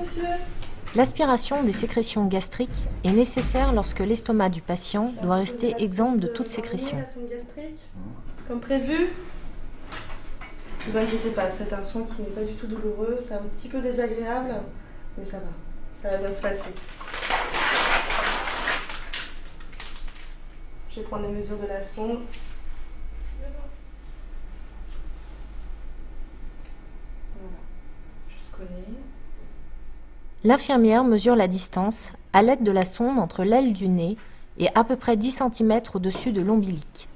monsieur. L'aspiration des sécrétions gastriques est nécessaire lorsque l'estomac du patient doit rester exempt de toute sécrétion. La sonde gastrique, comme prévu. Ne vous inquiétez pas, c'est un soin qui n'est pas du tout douloureux, c'est un petit peu désagréable, mais ça va bien se passer. Je vais prendre les mesures de la sonde. Voilà, jusqu'au nez. L'infirmière mesure la distance à l'aide de la sonde entre l'aile du nez et à peu près 10 cm au-dessus de l'ombilic.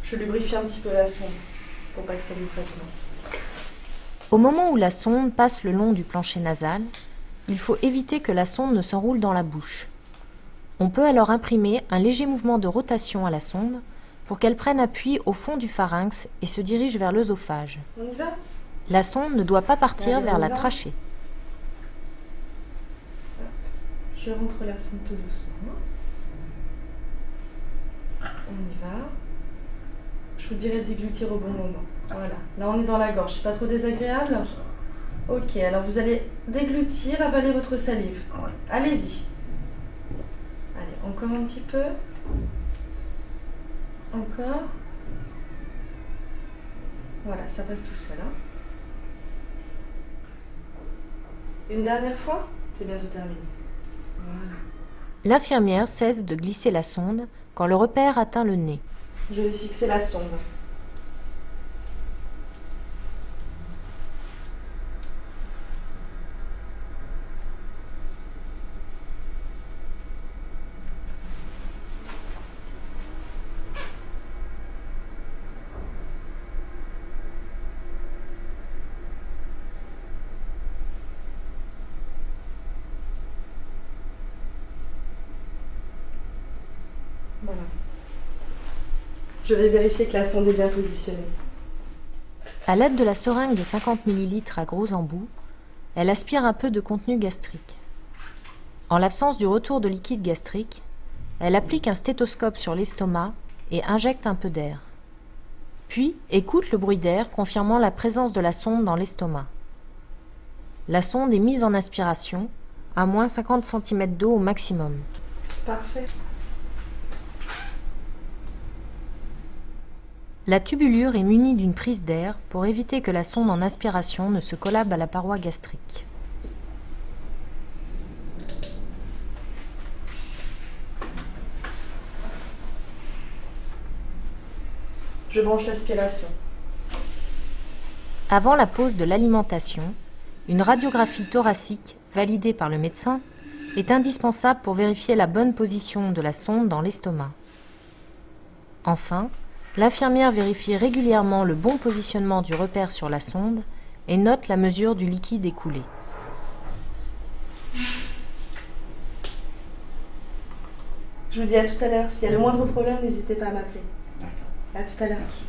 Je lubrifie un petit peu la sonde pour pas que ça lui fasse mal. Au moment où la sonde passe le long du plancher nasal, il faut éviter que la sonde ne s'enroule dans la bouche. On peut alors imprimer un léger mouvement de rotation à la sonde pour qu'elle prenne appui au fond du pharynx et se dirige vers l'œsophage. On y va? La sonde ne doit pas partir Allez, vers on y la va. trachée. Je rentre la sonde tout doucement. On y va. Je vous dirai de déglutir au bon moment. Voilà. Là, on est dans la gorge. C'est pas trop désagréable? Ok, alors vous allez déglutir, avaler votre salive. Ouais. Allez-y. Allez, encore un petit peu. Encore. Voilà, ça passe tout seul. Hein. Une dernière fois, c'est bientôt terminé. Voilà. L'infirmière cesse de glisser la sonde quand le repère atteint le nez. Je vais fixer la sonde. Voilà. Je vais vérifier que la sonde est bien positionnée. À l'aide de la seringue de 50 ml à gros embouts, elle aspire un peu de contenu gastrique. En l'absence du retour de liquide gastrique, elle applique un stéthoscope sur l'estomac et injecte un peu d'air. Puis écoute le bruit d'air confirmant la présence de la sonde dans l'estomac. La sonde est mise en aspiration, à moins 50 cm d'eau au maximum. Parfait. La tubulure est munie d'une prise d'air pour éviter que la sonde en aspiration ne se collabe à la paroi gastrique. Je branche l'aspiration. Avant la pause de l'alimentation, une radiographie thoracique, validée par le médecin, est indispensable pour vérifier la bonne position de la sonde dans l'estomac. Enfin, l'infirmière vérifie régulièrement le bon positionnement du repère sur la sonde et note la mesure du liquide écoulé. Je vous dis à tout à l'heure. S'il y a le moindre problème, n'hésitez pas à m'appeler. D'accord. À tout à l'heure. Merci.